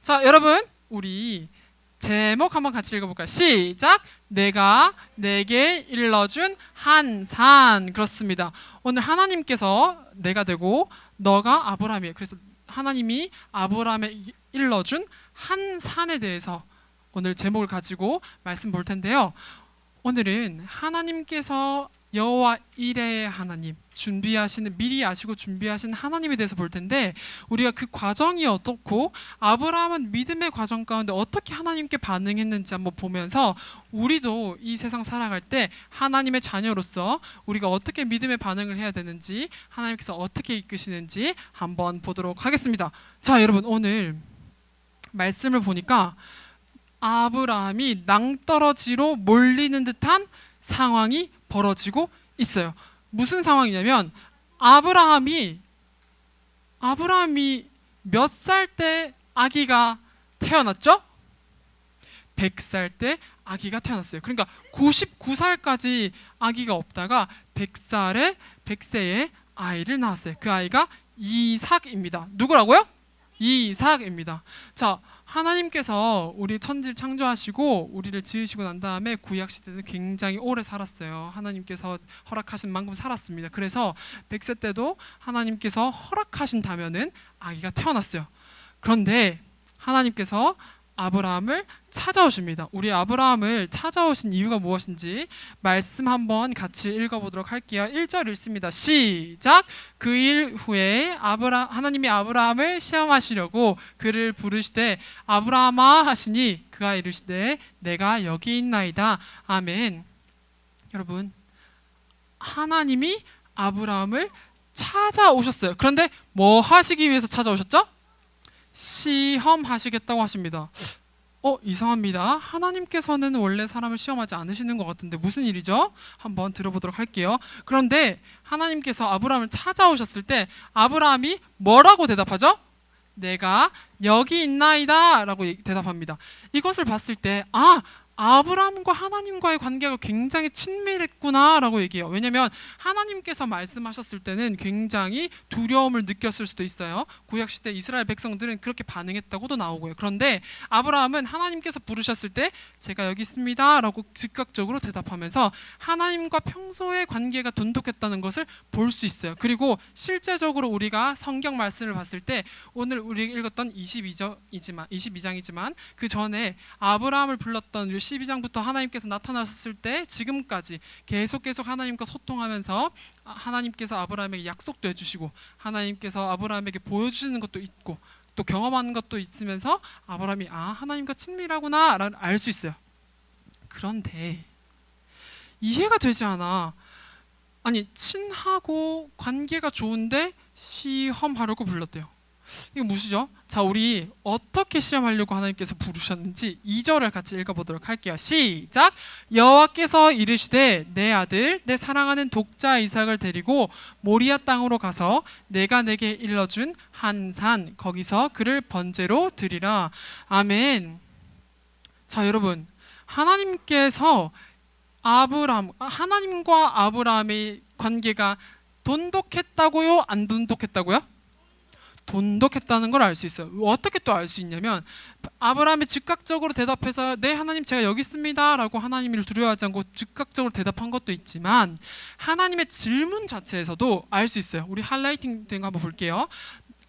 자, 여러분, 우리 제목 한번 같이 읽어볼까요? 시작! 내가 내게 일러준 한 산. 그렇습니다. 오늘 하나님께서 내가 되고 너가 아브라함이에요. 그래서 하나님이 아브라함에 일러준 한 산에 대해서 오늘 제목을 가지고 말씀 볼 텐데요. 오늘은 하나님께서 여호와 이레의 하나님, 준비하시는, 미리 아시고 준비하신 하나님에 대해서 볼 텐데, 우리가 그 과정이 어떻고 아브라함은 믿음의 과정 가운데 어떻게 하나님께 반응했는지 한번 보면서 우리도 이 세상 살아갈 때 하나님의 자녀로서 우리가 어떻게 믿음의 반응을 해야 되는지, 하나님께서 어떻게 이끄시는지 한번 보도록 하겠습니다. 자, 여러분, 오늘 말씀을 보니까 아브라함이 낭떠러지로 몰리는 듯한 상황이 벌어지고 있어요. 무슨 상황이냐면 아브라함이 몇 살 때 아기가 태어났죠? 100살 때 아기가 태어났어요. 그러니까 99살까지 아기가 없다가 100세에 아이를 낳았어요. 그 아이가 이삭입니다. 누구라고요? 이삭입니다. 자, 하나님께서 우리 천지를 창조하시고 우리를 지으시고 난 다음에 구약 시대는 굉장히 오래 살았어요. 하나님께서 허락하신 만큼 살았습니다. 그래서 100세 때도 하나님께서 허락하신다면은 아기가 태어났어요. 그런데 하나님께서 아브라함을 찾아오십니다. 우리 아브라함을 찾아오신 이유가 무엇인지 말씀 한번 같이 읽어보도록 할게요. 1절 읽습니다. 시작! 그 일 후에 하나님이 아브라함을 시험하시려고 그를 부르시되 아브라함아 하시니 그가 이르시되 내가 여기 있나이다. 아멘. 여러분, 하나님이 아브라함을 찾아오셨어요. 그런데 뭐 하시기 위해서 찾아오셨죠? 시험하시겠다고 하십니다. 이상합니다. 하나님께서는 원래 사람을 시험하지 않으시는 것 같은데 무슨 일이죠? 한번 들어보도록 할게요. 그런데 하나님께서 아브라함을 찾아오셨을 때 아브라함이 뭐라고 대답하죠? 내가 여기 있나이다 라고 대답합니다. 이것을 봤을 때 아브라함과 하나님과의 관계가 굉장히 친밀했구나 라고 얘기해요. 왜냐하면 하나님께서 말씀하셨을 때는 굉장히 두려움을 느꼈을 수도 있어요. 구약시대 이스라엘 백성들은 그렇게 반응했다고도 나오고요. 그런데 아브라함은 하나님께서 부르셨을 때 제가 여기 있습니다 라고 즉각적으로 대답하면서 하나님과 평소의 관계가 돈독했다는 것을 볼 수 있어요. 그리고 실제적으로 우리가 성경 말씀을 봤을 때 오늘 우리가 읽었던 22장이지만 그 전에 아브라함을 불렀던 12장부터 하나님께서 나타나셨을 때 지금까지 계속 하나님과 소통하면서 하나님께서 아브라함에게 약속도 해주시고 하나님께서 아브라함에게 보여주시는 것도 있고 또 경험하는 것도 있으면서 아브라함이 하나님과 친밀하구나 라는 알 수 있어요. 그런데 이해가 되지 않아. 아니, 친하고 관계가 좋은데 시험하려고 불렀대요. 이게 무엇이죠? 자, 우리 어떻게 시험하려고 하나님께서 부르셨는지 2절을 같이 읽어보도록 할게요. 시작! 여호와께서 이르시되 내 아들 내 사랑하는 독자 이삭을 데리고 모리아 땅으로 가서 내가 내게 일러준 한 산 거기서 그를 번제로 드리라. 아멘. 자, 여러분, 하나님께서 하나님과 아브라함의 관계가 돈독했다고요? 안 돈독했다고요? 돈독했다는 걸 알 수 있어요. 어떻게 또 알 수 있냐면 아브라함이 즉각적으로 대답해서 네 하나님 제가 여기 있습니다 라고 하나님을 두려워하지 않고 즉각적으로 대답한 것도 있지만 하나님의 질문 자체에서도 알 수 있어요. 우리 하이라이팅 된 거 한번 볼게요.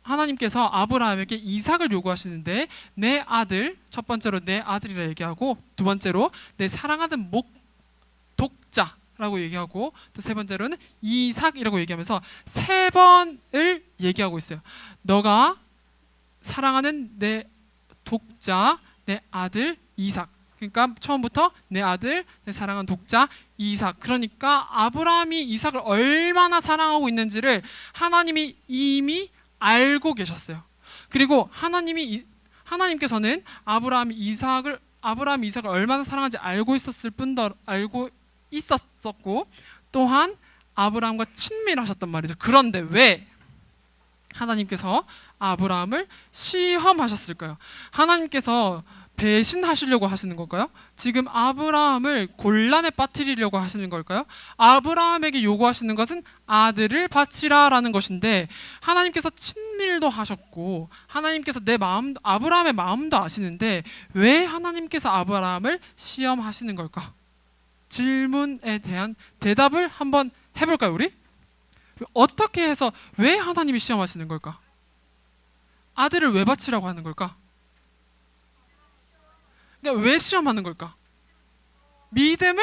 하나님께서 아브라함에게 이삭을 요구하시는데 내 아들, 첫 번째로 내 아들이라 얘기하고 두 번째로 내 사랑하는 독자 라고 얘기하고 또 세 번째로는 이삭이라고 얘기하면서 세 번을 얘기하고 있어요. 너가 사랑하는 내 독자, 내 아들 이삭. 그러니까 처음부터 내 아들, 내 사랑하는 독자 이삭. 그러니까 아브라함이 이삭을 얼마나 사랑하고 있는지를 하나님이 이미 알고 계셨어요. 그리고 하나님께서는 아브라함 이삭을 얼마나 사랑하는지 알고 있었고 또한 아브라함과 친밀하셨단 말이죠. 그런데 왜 하나님께서 아브라함을 시험하셨을까요? 하나님께서 배신하시려고 하시는 걸까요? 지금 아브라함을 곤란에 빠뜨리려고 하시는 걸까요? 아브라함에게 요구하시는 것은 아들을 바치라라는 것인데 하나님께서 친밀도 하셨고 하나님께서 아브라함의 마음도 아시는데 왜 하나님께서 아브라함을 시험하시는 걸까? 질문에 대한 대답을 한번 해볼까요, 우리? 어떻게 해서 왜 하나님이 시험하시는 걸까? 아들을 왜 바치라고 하는 걸까? 그러니까 왜 시험하는 걸까? 믿음을?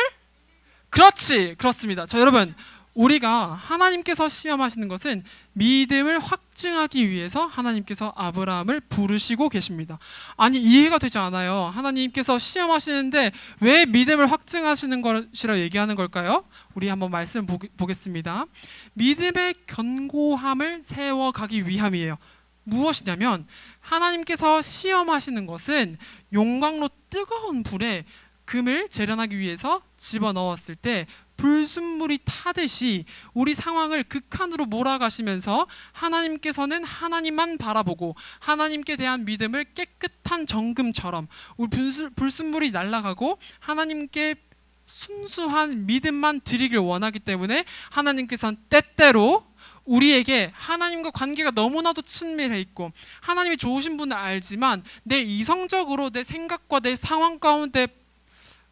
그렇습니다. 자, 여러분, 우리가 하나님께서 시험하시는 것은 믿음을 확증하기 위해서 하나님께서 아브라함을 부르시고 계십니다. 아니, 이해가 되지 않아요. 하나님께서 시험하시는데 왜 믿음을 확증하시는 것이라 얘기하는 걸까요? 우리 한번 말씀 보겠습니다. 믿음의 견고함을 세워가기 위함이에요. 무엇이냐면 하나님께서 시험하시는 것은 용광로 뜨거운 불에 금을 재련하기 위해서 집어넣었을 때 불순물이 타듯이 우리 상황을 극한으로 몰아가시면서 하나님께서는 하나님만 바라보고 하나님께 대한 믿음을 깨끗한 정금처럼 우리 불순물이 날아가고 하나님께 순수한 믿음만 드리길 원하기 때문에 하나님께서는 때때로 우리에게 하나님과 관계가 너무나도 친밀해 있고 하나님이 좋으신 분을 알지만 내 이성적으로 내 생각과 내 상황 가운데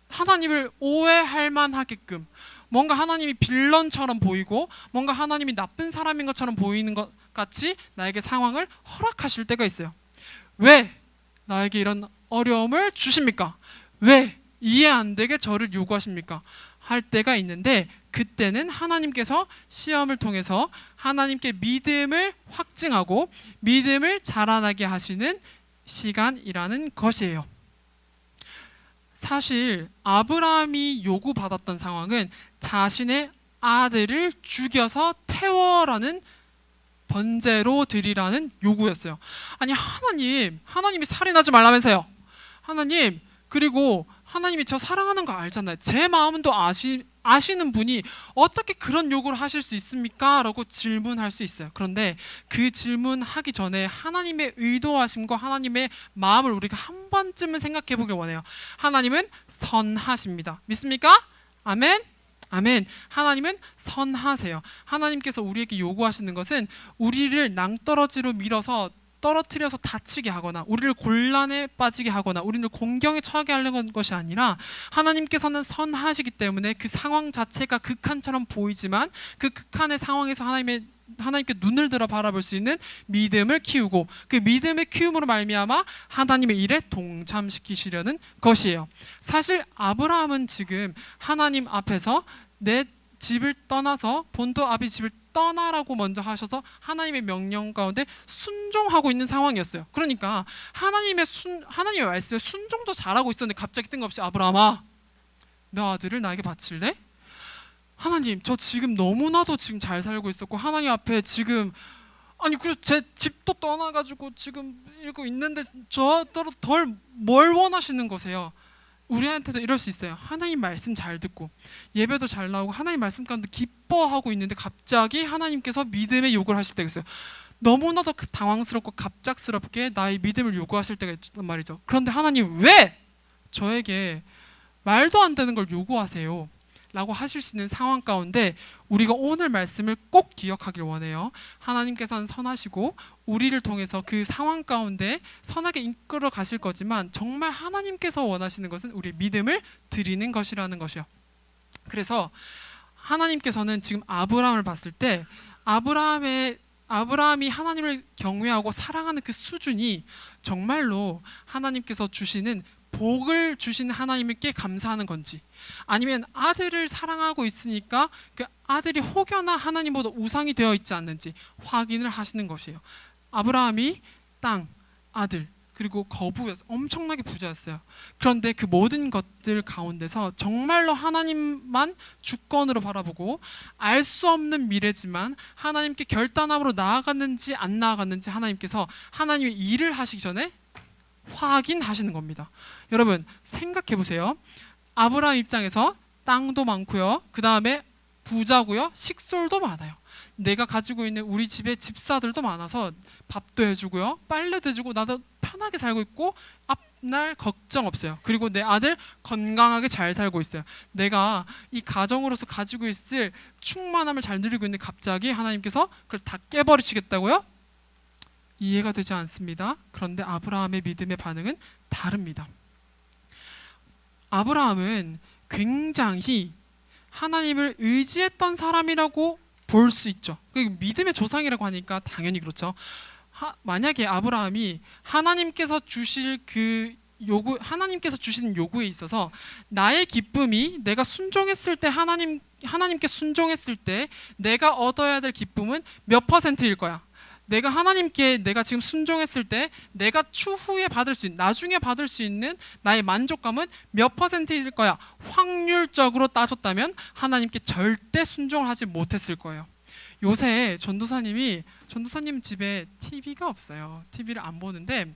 하나님을 오해할 만하게끔 뭔가 하나님이 빌런처럼 보이고 뭔가 하나님이 나쁜 사람인 것처럼 보이는 것 같이 나에게 상황을 허락하실 때가 있어요. 왜 나에게 이런 어려움을 주십니까? 왜 이해 안 되게 저를 요구하십니까? 할 때가 있는데 그때는 하나님께서 시험을 통해서 하나님께 믿음을 확증하고 믿음을 자라나게 하시는 시간이라는 것이에요. 사실 아브라함이 요구받았던 상황은 자신의 아들을 죽여서 태워라는 번제로 드리라는 요구였어요. 아니 하나님이 살인하지 말라면서요. 하나님, 그리고 하나님이 저 사랑하는 거 알잖아요. 제 마음도 아시는 분이 어떻게 그런 요구를 하실 수 있습니까? 라고 질문할 수 있어요. 그런데 그 질문하기 전에 하나님의 의도하심과 하나님의 마음을 우리가 한 번쯤은 생각해 보길 원해요. 하나님은 선하십니다. 믿습니까? 아멘? 아멘. 하나님은 선하세요. 하나님께서 우리에게 요구하시는 것은 우리를 낭떠러지로 밀어서 떨어뜨려서 다치게 하거나 우리를 곤란에 빠지게 하거나 우리를 공경에 처하게 하려는 것이 아니라 하나님께서는 선하시기 때문에 그 상황 자체가 극한처럼 보이지만 그 극한의 상황에서 하나님께 눈을 들어 바라볼 수 있는 믿음을 키우고 그 믿음의 키움으로 말미암아 하나님의 일에 동참시키시려는 것이에요. 사실 아브라함은 지금 하나님 앞에서 내 집을 떠나서 본토 아비 집을 떠나라고 먼저 하셔서 하나님의 명령 가운데 순종하고 있는 상황이었어요. 그러니까 하나님의 말씀에 순종도 잘하고 있었는데 갑자기 뜬금없이 아브라함아, 너 아들을 나에게 바칠래? 하나님, 저 지금 너무나도 지금 잘 살고 있었고 하나님 앞에 지금 그리고 제 집도 떠나가지고 지금 이러고 있는데 저더러 덜 뭘 원하시는 거세요? 우리한테도 이럴 수 있어요. 하나님 말씀 잘 듣고 예배도 잘 나오고 하나님 말씀 가운데 기뻐하고 있는데 갑자기 하나님께서 믿음의 요구를 하실 때가 있어요. 너무나도 당황스럽고 갑작스럽게 나의 믿음을 요구하실 때가 있단 말이죠. 그런데 하나님 왜 저에게 말도 안 되는 걸 요구하세요? 라고 하실 수 있는 상황 가운데 우리가 오늘 말씀을 꼭 기억하길 원해요. 하나님께서는 선하시고 우리를 통해서 그 상황 가운데 선하게 이끌어 가실 거지만 정말 하나님께서 원하시는 것은 우리의 믿음을 드리는 것이라는 것이요. 그래서 하나님께서는 지금 아브라함을 봤을 때 아브라함이 하나님을 경외하고 사랑하는 그 수준이 정말로 하나님께서 주시는 복을 주신 하나님께 감사하는 건지 아니면 아들을 사랑하고 있으니까 그 아들이 혹여나 하나님보다 우상이 되어 있지 않는지 확인을 하시는 것이에요. 아브라함이 땅, 아들 그리고 거부였어요. 엄청나게 부자였어요. 그런데 그 모든 것들 가운데서 정말로 하나님만 주권으로 바라보고 알 수 없는 미래지만 하나님께 결단함으로 나아갔는지 안 나아갔는지 하나님께서 하나님의 일을 하시기 전에 확인하시는 겁니다. 여러분 생각해 보세요. 아브라함 입장에서 땅도 많고요. 그 다음에 부자고요. 식솔도 많아요. 내가 가지고 있는 우리 집에 집사들도 많아서 밥도 해주고요. 빨래도 해주고 나도 편하게 살고 있고 앞날 걱정 없어요. 그리고 내 아들 건강하게 잘 살고 있어요. 내가 이 가정으로서 가지고 있을 충만함을 잘 누리고 있는데 갑자기 하나님께서 그걸 다 깨버리시겠다고요? 이해가 되지 않습니다. 그런데 아브라함의 믿음의 반응은 다릅니다. 아브라함은 굉장히 하나님을 의지했던 사람이라고 볼 수 있죠. 믿음의 조상이라고 하니까 당연히 그렇죠. 만약에 아브라함이 하나님께서 주실 하나님께서 주신 요구에 있어서 나의 기쁨이 내가 순종했을 때 하나님께 순종했을 때 내가 얻어야 될 기쁨은 몇 %일 거야? 내가 지금 순종했을 때 내가 추후에 나중에 받을 수 있는 나의 만족감은 몇 %일 거야? 확률적으로 따졌다면 하나님께 절대 순종을 하지 못했을 거예요. 요새 전도사님 집에 TV가 없어요. TV를 안 보는데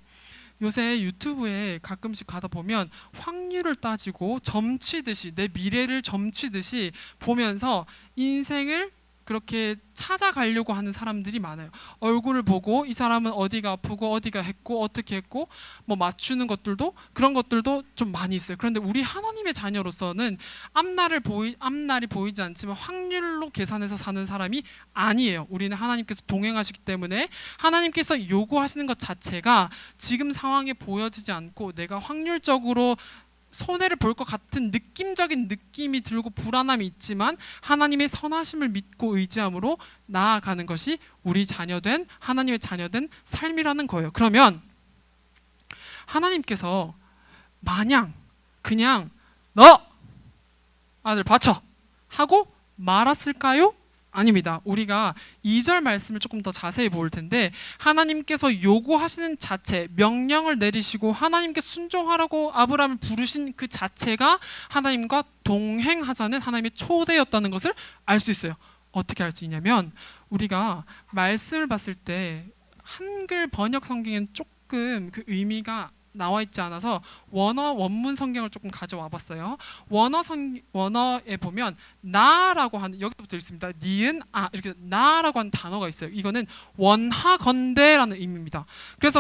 요새 유튜브에 가끔씩 가다 보면 확률을 따지고 점치듯이 내 미래를 점치듯이 보면서 인생을 그렇게 찾아가려고 하는 사람들이 많아요. 얼굴을 보고 이 사람은 어디가 아프고 어디가 했고 어떻게 했고 뭐 맞추는 것들도 그런 것들도 좀 많이 있어요. 그런데 우리 하나님의 자녀로서는 앞날이 보이지 않지만 확률로 계산해서 사는 사람이 아니에요. 우리는 하나님께서 동행하시기 때문에 하나님께서 요구하시는 것 자체가 지금 상황에 보여지지 않고 내가 확률적으로 손해를 볼 것 같은 느낌적인 느낌이 들고 불안함이 있지만 하나님의 선하심을 믿고 의지함으로 나아가는 것이 하나님의 자녀된 삶이라는 거예요. 그러면 하나님께서 마냥 그냥 너 아들 바쳐 하고 말았을까요? 아닙니다. 우리가 2절 말씀을 조금 더 자세히 볼 텐데 하나님께서 요구하시는 자체, 명령을 내리시고 하나님께 순종하라고 아브라함을 부르신 그 자체가 하나님과 동행하자는 하나님의 초대였다는 것을 알 수 있어요. 어떻게 알 수 있냐면 우리가 말씀을 봤을 때 한글 번역 성경에는 조금 그 의미가 나와 있지 않아서 원문 성경을 조금 가져와 봤어요. 원어에 보면 나라고 하는 여기부터 있습니다. 니은 이렇게 나라고 하는 단어가 있어요. 이거는 원하건대라는 의미입니다.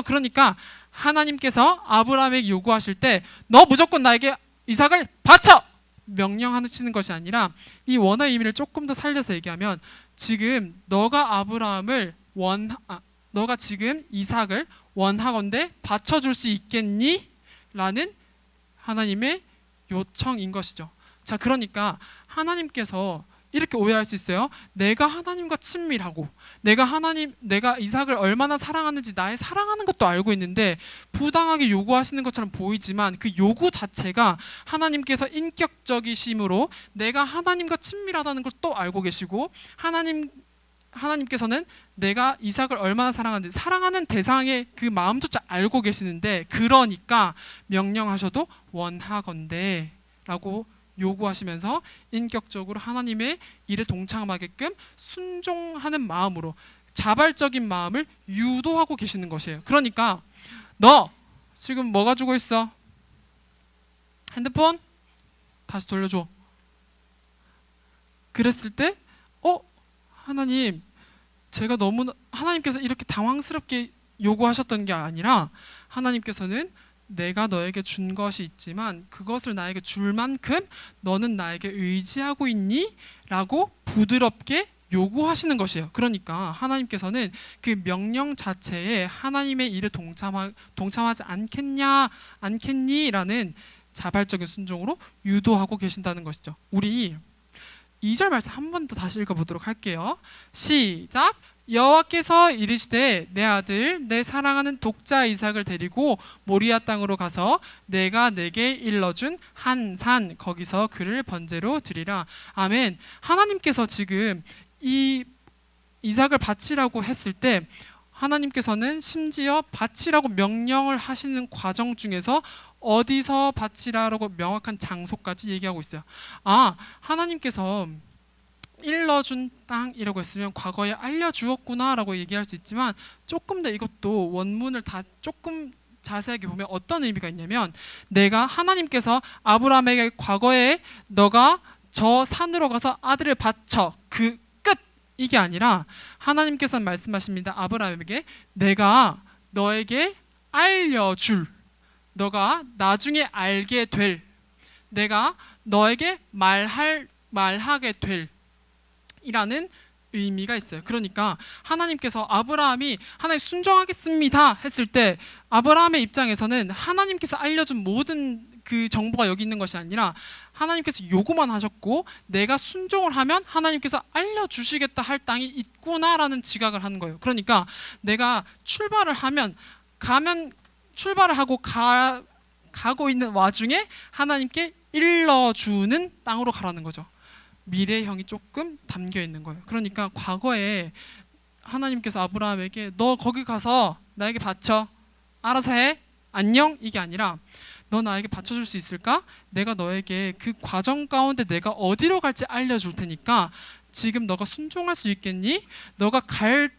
그러니까 하나님께서 아브라함에게 요구하실 때 너 무조건 나에게 이삭을 바쳐 명령하시는 것이 아니라 이 원어의 의미를 조금 더 살려서 얘기하면 지금 너가 지금 이삭을 원하건대 바쳐줄 수 있겠니? 라는 하나님의 요청인 것이죠. 자, 그러니까 하나님께서 이렇게 오해할 수 있어요. 내가 하나님과 친밀하고 내가 이삭을 얼마나 사랑하는지 나의 사랑하는 것도 알고 있는데 부당하게 요구하시는 것처럼 보이지만 그 요구 자체가 하나님께서 인격적이심으로 내가 하나님과 친밀하다는 걸 또 알고 계시고 하나님께서는 내가 이삭을 얼마나 사랑하는지 사랑하는 대상의 그 마음조차 알고 계시는데 그러니까 명령하셔도 원하건대 라고 요구하시면서 인격적으로 하나님의 일에 동참하게끔 순종하는 마음으로 자발적인 마음을 유도하고 계시는 것이에요. 그러니까 너 지금 뭐 가지고 있어? 핸드폰? 다시 돌려줘. 그랬을 때 하나님 하나님께서 이렇게 당황스럽게 요구하셨던 게 아니라 하나님께서는 내가 너에게 준 것이 있지만 그것을 나에게 줄 만큼 너는 나에게 의지하고 있니? 라고 부드럽게 요구하시는 것이에요. 그러니까 하나님께서는 그 명령 자체에 하나님의 일에 동참하지 않겠니? 라는 자발적인 순종으로 유도하고 계신다는 것이죠. 우리 2절 말씀 한 번 더 다시 읽어보도록 할게요. 시작! 여호와께서 이르시되 내 아들 내 사랑하는 독자 이삭을 데리고 모리아 땅으로 가서 내가 내게 일러준 한 산 거기서 그를 번제로 드리라. 아멘. 하나님께서 지금 이 이삭을 바치라고 했을 때 하나님께서는 심지어 바치라고 명령을 하시는 과정 중에서 어디서 바치라라고 명확한 장소까지 얘기하고 있어요. 하나님께서 일러준 땅이라고 했으면 과거에 알려주었구나라고 얘기할 수 있지만, 조금 더 이것도 원문을 다 조금 자세하게 보면 어떤 의미가 있냐면, 내가 하나님께서 아브라함에게 과거에 너가 저 산으로 가서 아들을 바쳐 그 끝, 이게 아니라 하나님께서는 말씀하십니다. 아브라함에게 내가 너에게 알려줄, 너가 나중에 알게 될, 내가 너에게 말하게 될 이라는 의미가 있어요. 그러니까 하나님께서 아브라함이 하나님 순종하겠습니다 했을 때, 아브라함의 입장에서는 하나님께서 알려준 모든 그 정보가 여기 있는 것이 아니라 하나님께서 요구만 하셨고 내가 순종을 하면 하나님께서 알려주시겠다 할 땅이 있구나라는 지각을 하는 거예요. 그러니까 내가 출발을 하고 가고 있는 와중에 하나님께 일러주는 땅으로 가라는 거죠. 미래형이 조금 담겨 있는 거예요. 그러니까 과거에 하나님께서 아브라함에게 너 거기 가서 나에게 바쳐, 알아서 해, 안녕, 이게 아니라 너 나에게 바쳐줄 수 있을까? 내가 너에게 그 과정 가운데 내가 어디로 갈지 알려줄 테니까 지금 너가 순종할 수 있겠니? 너가 갈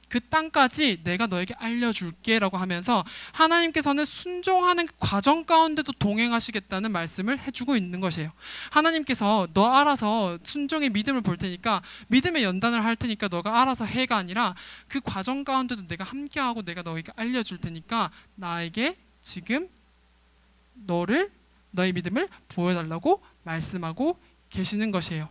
그 땅까지 내가 너에게 알려줄게 라고 하면서 하나님께서는 순종하는 과정 가운데도 동행하시겠다는 말씀을 해주고 있는 것이에요. 하나님께서 너 알아서 순종의 믿음을 볼 테니까, 믿음의 연단을 할 테니까 너가 알아서 해가 아니라 그 과정 가운데도 내가 함께하고 내가 너에게 알려줄 테니까 나에게 지금 너의 믿음을 보여달라고 말씀하고 계시는 것이에요.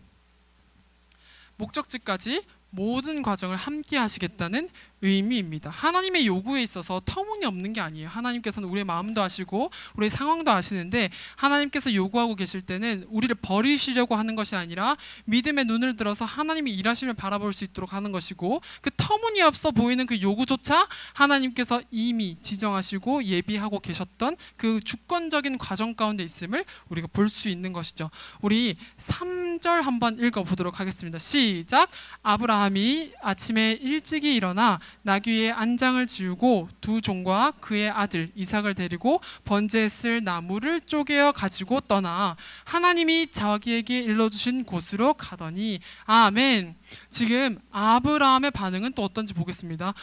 목적지까지 모든 과정을 함께 하시겠다는 의미입니다. 하나님의 요구에 있어서 터무니없는 게 아니에요. 하나님께서는 우리의 마음도 아시고 우리의 상황도 아시는데, 하나님께서 요구하고 계실 때는 우리를 버리시려고 하는 것이 아니라 믿음의 눈을 들어서 하나님이 일하심을 바라볼 수 있도록 하는 것이고, 그 터무니없어 보이는 그 요구조차 하나님께서 이미 지정하시고 예비하고 계셨던 그 주권적인 과정 가운데 있음을 우리가 볼 수 있는 것이죠. 우리 3절 한번 읽어보도록 하겠습니다. 시작. 아브라함이 아침에 일찍이 일어나 나귀 위에 안장을 지우고 두 종과 그의 아들 이삭을 데리고 번제에 쓸 나무를 쪼개어 가지고 떠나 하나님이 자기에게 일러주신 곳으로 가더니. 아멘. 지금 아브라함의 반응은 또 어떤지 보겠습니다.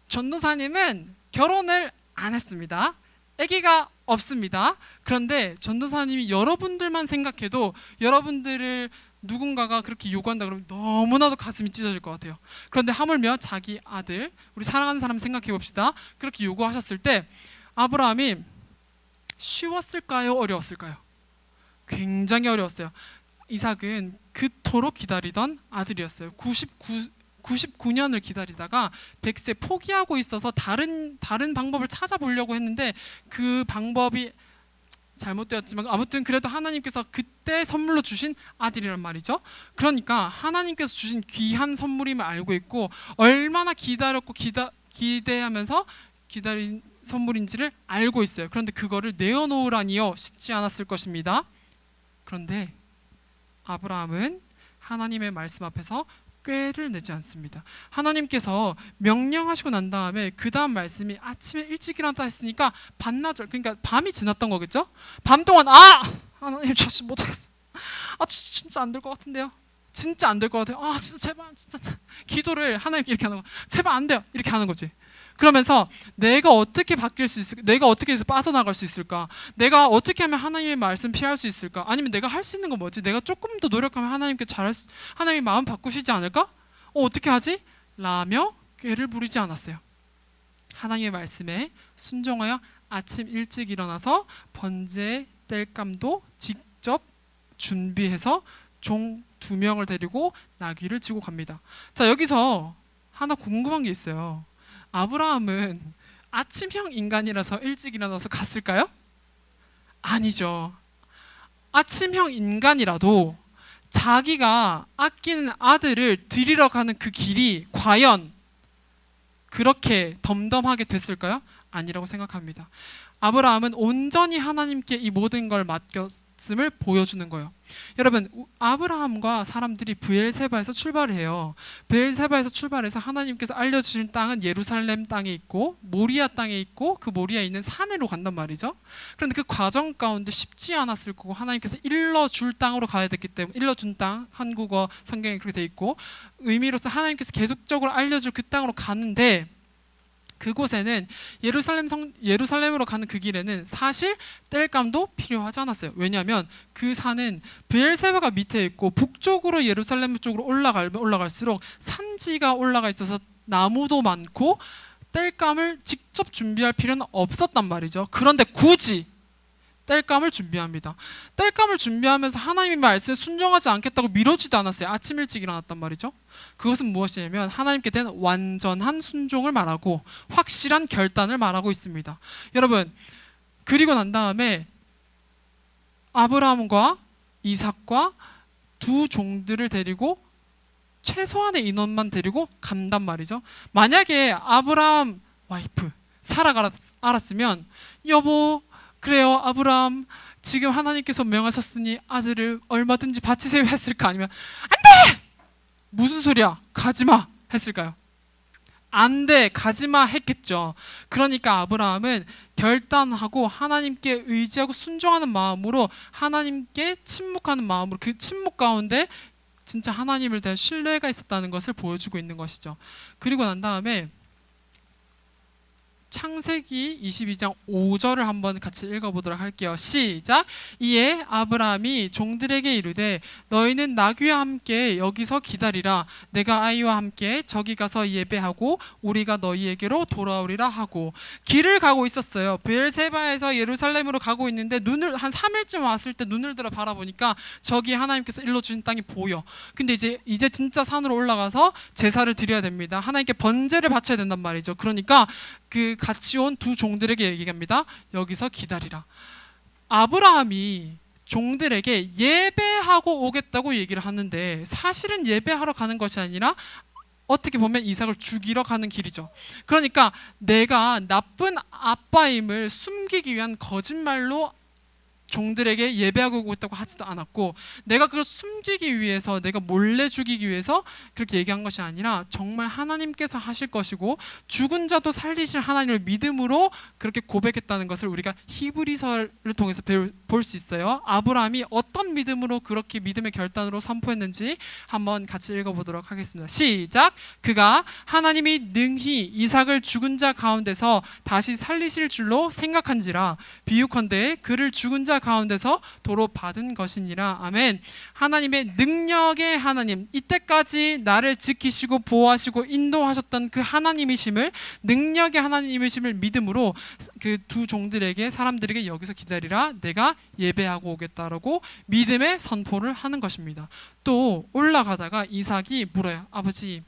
전도사님은 결혼을 안 했습니다. 아기가 없습니다. 그런데 전도사님이 여러분들만 생각해도 여러분들을 누군가가 그렇게 요구한다 그러면 너무나도 가슴이 찢어질 것 같아요. 그런데 하물며 자기 아들, 우리 사랑하는 사람 생각해 봅시다. 그렇게 요구하셨을 때 아브라함이 쉬웠을까요? 어려웠을까요? 굉장히 어려웠어요. 이삭은 그토록 기다리던 아들이었어요. 99년을 기다리다가 100세 포기하고 있어서 다른 방법을 찾아보려고 했는데 그 방법이 잘못되었지만 아무튼 그래도 하나님께서 그때 선물로 주신 아들이란 말이죠. 그러니까 하나님께서 주신 귀한 선물임을 알고 있고 얼마나 기다렸고 기대하면서 기다린 선물인지를 알고 있어요. 그런데 그거를 내어놓으라니요, 쉽지 않았을 것입니다. 그런데 아브라함은 하나님의 말씀 앞에서 꾀를 내지 않습니다. 하나님께서 명령하시고 난 다음에 그 다음 말씀이 아침에 일찍 일어났다 했으니까 반나절, 그러니까 밤이 지났던 거겠죠? 밤 동안 하나님 저 못하겠어. 진짜 안 될 것 같은데요. 진짜 안 될 것 같아요. 진짜 제발 진짜 기도를 하나님께 이렇게 하는 거. 제발 안 돼요. 이렇게 하는 거지. 그러면서 내가 어떻게 바뀔 수 있을까? 내가 어떻게 해서 빠져나갈 수 있을까? 내가 어떻게 하면 하나님의 말씀 피할 수 있을까? 아니면 내가 할 수 있는 건 뭐지? 내가 조금 더 노력하면 하나님의 마음 바꾸시지 않을까? 어떻게 하지? 라며 꾀를 부리지 않았어요. 하나님의 말씀에 순종하여 아침 일찍 일어나서 번제 뗄감도 직접 준비해서 종 2명을 데리고 나귀를 지고 갑니다. 자, 여기서 하나 궁금한 게 있어요. 아브라함은 아침형 인간이라서 일찍 일어나서 갔을까요? 아니죠. 아침형 인간이라도 자기가 아끼는 아들을 드리러 가는 그 길이 과연 그렇게 덤덤하게 됐을까요? 아니라고 생각합니다. 아브라함은 온전히 하나님께 이 모든 걸 맡겼을 있음을 보여주는 거예요. 여러분, 아브라함과 사람들이 브엘세바에서 출발을 해요. 브엘세바에서 출발해서 하나님께서 알려주신 땅은 예루살렘 땅에 있고 모리아 땅에 있고 그 모리아에 있는 산으로 간단 말이죠. 그런데 그 과정 가운데 쉽지 않았을 거고 하나님께서 일러줄 땅으로 가야 됐기 때문에, 일러준 땅, 한국어 성경에 그렇게 돼 있고 의미로서 하나님께서 계속적으로 알려줄 그 땅으로 가는데, 그곳에는 예루살렘으로 가는 그 길에는 사실 땔감도 필요하지 않았어요. 왜냐하면 그 산은 브엘세바가 밑에 있고 북쪽으로 예루살렘 쪽으로 올라갈수록 산지가 올라가 있어서 나무도 많고 땔감을 직접 준비할 필요는 없었단 말이죠. 그런데 굳이 땔감을 준비합니다. 땔감을 준비하면서 하나님의 말씀에 순종하지 않겠다고 미루지도 않았어요. 아침 일찍 일어났단 말이죠. 그것은 무엇이냐면 하나님께 대한 완전한 순종을 말하고 확실한 결단을 말하고 있습니다. 여러분, 그리고 난 다음에 아브라함과 이삭과 두 종들을 데리고 최소한의 인원만 데리고 간단 말이죠. 만약에 아브라함 와이프 사라가 알았으면, 여보, 그래요, 아브라함, 지금 하나님께서 명하셨으니 아들을 얼마든지 바치세요 했을까? 아니면 안 돼! 무슨 소리야? 가지마 했을까요? 안 돼, 가지마 했겠죠. 그러니까 아브라함은 결단하고 하나님께 의지하고 순종하는 마음으로, 하나님께 침묵하는 마음으로, 그 침묵 가운데 진짜 하나님을 대한 신뢰가 있었다는 것을 보여주고 있는 것이죠. 그리고 난 다음에 창세기 22장 5절을 한번 같이 읽어보도록 할게요. 시작. 이에 아브라함이 종들에게 이르되 너희는 나귀와 함께 여기서 기다리라. 내가 아이와 함께 저기 가서 예배하고 우리가 너희에게로 돌아오리라 하고, 길을 가고 있었어요. 브엘세바에서 예루살렘으로 가고 있는데 눈을 한 3일쯤 왔을 때 눈을 들어 바라보니까 저기 하나님께서 일러주신 땅이 보여. 근데 이제 진짜 산으로 올라가서 제사를 드려야 됩니다. 하나님께 번제를 바쳐야 된단 말이죠. 그러니까 그 같이 온 두 종들에게 얘기합니다. 여기서 기다리라. 아브라함이 종들에게 예배하고 오겠다고 얘기를 하는데 사실은 예배하러 가는 것이 아니라 어떻게 보면 이삭을 죽이러 가는 길이죠. 그러니까 내가 나쁜 아빠임을 숨기기 위한 거짓말로 종들에게 예배하고 오고 있다고 하지도 않았고, 내가 그걸 숨기기 위해서, 내가 몰래 죽이기 위해서 그렇게 얘기한 것이 아니라 정말 하나님께서 하실 것이고 죽은 자도 살리실 하나님을 믿음으로 그렇게 고백했다는 것을 우리가 히브리서를 통해서 볼 수 있어요. 아브라함이 어떤 믿음으로 그렇게 믿음의 결단으로 선포했는지 한번 같이 읽어보도록 하겠습니다. 시작. 그가 하나님이 능히 이삭을 죽은 자 가운데서 다시 살리실 줄로 생각한지라 비유컨대 그를 죽은 자 가운데서 도로 받은 것이니라. 아멘. 하나님의 능력의 하나님, 이때까지 나를 지키시고 보호하시고 인도하셨던 그 하나님이심을, 능력의 하나님이심을 믿음으로 그 두 종들에게, 사람들에게 여기서 기다리라, 내가 예배하고 오겠다라고 믿음의 선포를 하는 것입니다. 또 올라가다가 이삭이 물어요. 아버지,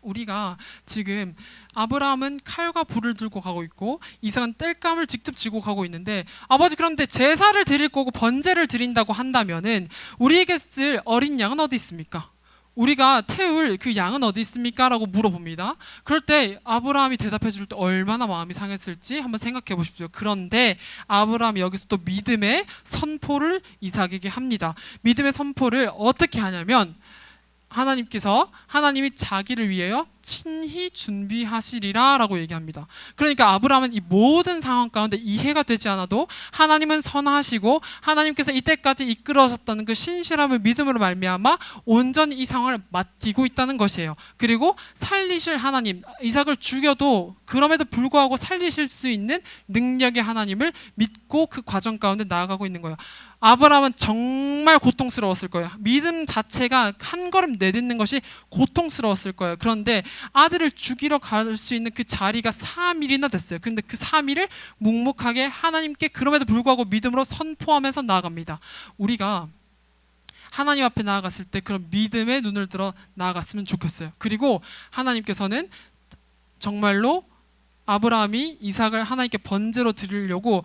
우리가 지금 아브라함은 칼과 불을 들고 가고 있고 이삭은 땔감을 직접 지고 가고 있는데, 아버지, 그런데 제사를 드릴 거고 번제를 드린다고 한다면은 우리에게 쓸 어린 양은 어디 있습니까? 우리가 태울 그 양은 어디 있습니까? 라고 물어봅니다. 그럴 때 아브라함이 대답해 줄 때 얼마나 마음이 상했을지 한번 생각해 보십시오. 그런데 아브라함이 여기서 또 믿음의 선포를 이삭에게 합니다. 믿음의 선포를 어떻게 하냐면, 하나님이 자기를 위하여 친히 준비하시리라 라고 얘기합니다. 그러니까 아브라함은 이 모든 상황 가운데 이해가 되지 않아도 하나님은 선하시고 하나님께서 이때까지 이끌어오셨다는 그 신실함을 믿음으로 말미암아 온전히 이 상황을 맡기고 있다는 것이에요. 그리고 살리실 하나님, 이삭을 죽여도 그럼에도 불구하고 살리실 수 있는 능력의 하나님을 믿고 그 과정 가운데 나아가고 있는 거예요. 아브라함은 정말 고통스러웠을 거예요. 믿음 자체가 한 걸음 내딛는 것이 고통스러웠을 거예요. 그런데 아들을 죽이러 갈 수 있는 그 자리가 3일이나 됐어요. 그런데 그 3일을 묵묵하게 하나님께 그럼에도 불구하고 믿음으로 선포하면서 나아갑니다. 우리가 하나님 앞에 나아갔을 때 그런 믿음의 눈을 들어 나아갔으면 좋겠어요. 그리고 하나님께서는 정말로 아브라함이 이삭을 하나님께 번제로 드리려고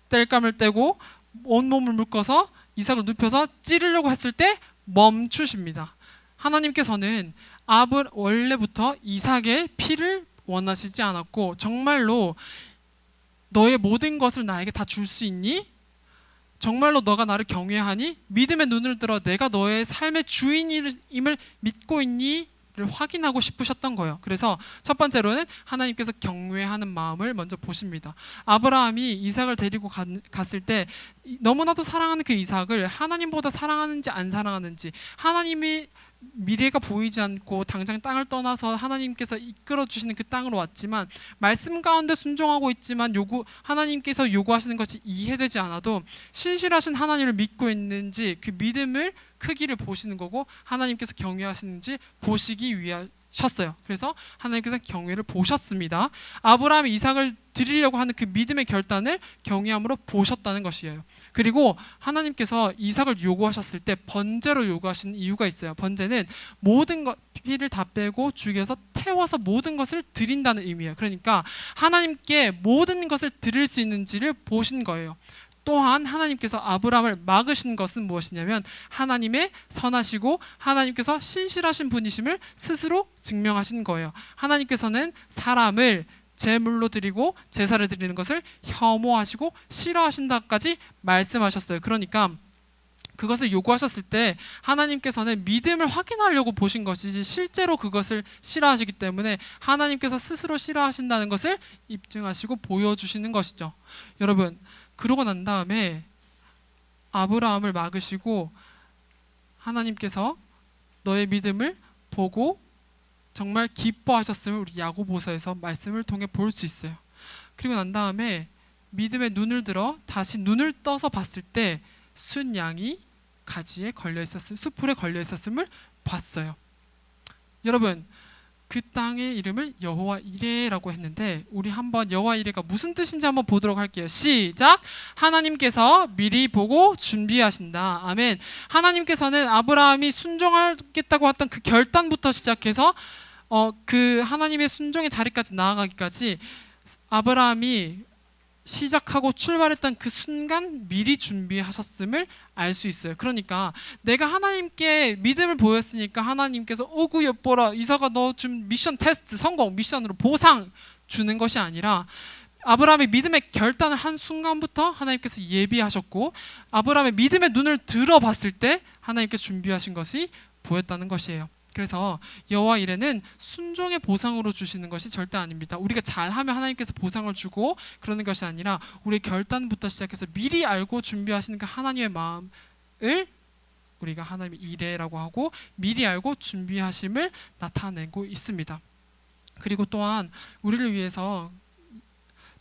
땔감을 떼고 온몸을 묶어서 이삭을 눕혀서 찌르려고 했을 때 멈추십니다. 하나님께서는 원래부터 이삭의 피를 원하시지 않았고, 정말로 너의 모든 것을 나에게 다 줄 수 있니? 정말로 너가 나를 경외하니? 믿음의 눈을 들어 내가 너의 삶의 주인임을 믿고 있니? 를 확인하고 싶으셨던 거예요. 그래서 첫 번째로는 하나님께서 경외하는 마음을 먼저 보십니다. 아브라함이 이삭을 데리고 갔을 때 너무나도 사랑하는 그 이삭을 하나님보다 사랑하는지 안 사랑하는지, 하나님이 미래가 보이지 않고 당장 땅을 떠나서 하나님께서 이끌어 주시는 그 땅으로 왔지만 말씀 가운데 순종하고 있지만 하나님께서 요구하시는 것이 이해되지 않아도 신실하신 하나님을 믿고 있는지 그 믿음을 크기를 보시는 거고, 하나님께서 경외하시는지 보시기 위하셨어요. 그래서 하나님께서 경외를 보셨습니다. 아브라함이 이삭을 드리려고 하는 그 믿음의 결단을 경외함으로 보셨다는 것이에요. 그리고 하나님께서 이삭을 요구하셨을 때 번제로 요구하시는 이유가 있어요. 번제는 모든 것, 피를 다 빼고 죽여서 태워서 모든 것을 드린다는 의미예요. 그러니까 하나님께 모든 것을 드릴 수 있는지를 보신 거예요. 또한 하나님께서 아브라함을 막으신 것은 무엇이냐면 하나님의 선하시고 하나님께서 신실하신 분이심을 스스로 증명하신 거예요. 하나님께서는 사람을 제물로 드리고 제사를 드리는 것을 혐오하시고 싫어하신다까지 말씀하셨어요. 그러니까 그것을 요구하셨을 때 하나님께서는 믿음을 확인하려고 보신 것이지 실제로 그것을 싫어하시기 때문에 하나님께서 스스로 싫어하신다는 것을 입증하시고 보여주시는 것이죠. 여러분, 그러고 난 다음에 아브라함을 막으시고 하나님께서 너의 믿음을 보고 정말 기뻐하셨음을 우리 야고보서에서 말씀을 통해 볼 수 있어요. 그리고 난 다음에 믿음의 눈을 들어 다시 눈을 떠서 봤을 때 순양이 가지에 걸려 있었음, 숯불에 걸려 있었음을 봤어요. 여러분, 그 땅의 이름을 여호와 이레라고 했는데 우리 한번 여호와 이레가 무슨 뜻인지 한번 보도록 할게요. 시작. 하나님께서 미리 보고 준비하신다. 아멘. 하나님께서는 아브라함이 순종하겠다고 했던 그 결단부터 시작해서 그 하나님의 순종의 자리까지 나아가기까지 아브라함이 시작하고 출발했던 그 순간 미리 준비하셨음을 알 수 있어요. 그러니까 내가 하나님께 믿음을 보였으니까 하나님께서 오구 여보라 이삭아 너 지금 미션 테스트 성공, 미션으로 보상 주는 것이 아니라 아브라함의 믿음의 결단을 한 순간부터 하나님께서 예비하셨고 아브라함의 믿음의 눈을 들어봤을 때 하나님께서 준비하신 것이 보였다는 것이에요. 그래서 여호와 이레는 순종의 보상으로 주시는 것이 절대 아닙니다. 우리가 잘하면 하나님께서 보상을 주고 그러는 것이 아니라 우리의 결단부터 시작해서 미리 알고 준비하시는 그 하나님의 마음을 우리가 하나님의 이레라고 하고 미리 알고 준비하심을 나타내고 있습니다. 그리고 또한 우리를 위해서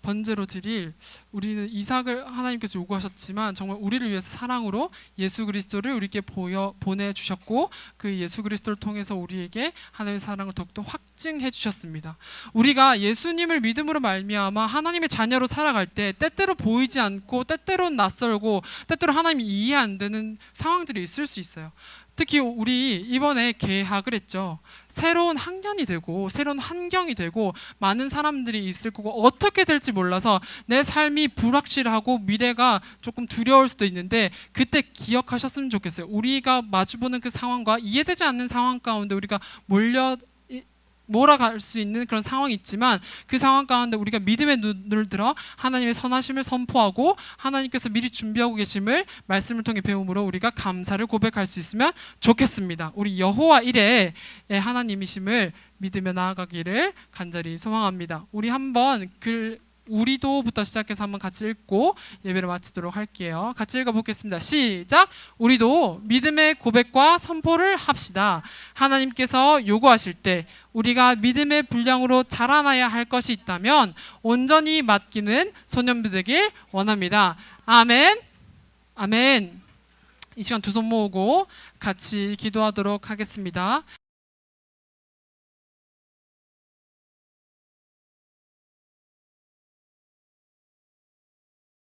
번제로 드릴 우리는 이삭을 하나님께서 요구하셨지만 정말 우리를 위해서 사랑으로 예수 그리스도를 우리에게 보내주셨고 그 예수 그리스도를 통해서 우리에게 하나님의 사랑을 더욱더 확증해 주셨습니다. 우리가 예수님을 믿음으로 말미암아 하나님의 자녀로 살아갈 때 때때로 보이지 않고 때때로는 낯설고 때때로 하나님이 이해 안 되는 상황들이 있을 수 있어요. 특히 우리 이번에 개학을 했죠. 새로운 학년이 되고 새로운 환경이 되고 많은 사람들이 있을 거고 어떻게 될지 몰라서 내 삶이 불확실하고 미래가 조금 두려울 수도 있는데 그때 기억하셨으면 좋겠어요. 우리가 마주보는 그 상황과 이해되지 않는 상황 가운데 우리가 몰아갈 수 있는 그런 상황이 있지만 그 상황 가운데 우리가 믿음의 눈을 들어 하나님의 선하심을 선포하고 하나님께서 미리 준비하고 계심을 말씀을 통해 배움으로 우리가 감사를 고백할 수 있으면 좋겠습니다. 우리 여호와 이레의 하나님이심을 믿으며 나아가기를 간절히 소망합니다. 우리 한번 우리도부터 시작해서 한번 같이 읽고 예배를 마치도록 할게요. 같이 읽어보겠습니다. 시작. 우리도 믿음의 고백과 선포를 합시다. 하나님께서 요구하실 때 우리가 믿음의 분량으로 자라나야 할 것이 있다면 온전히 맡기는 소년부 되길 원합니다. 아멘. 아멘. 이 시간 두 손 모으고 같이 기도하도록 하겠습니다.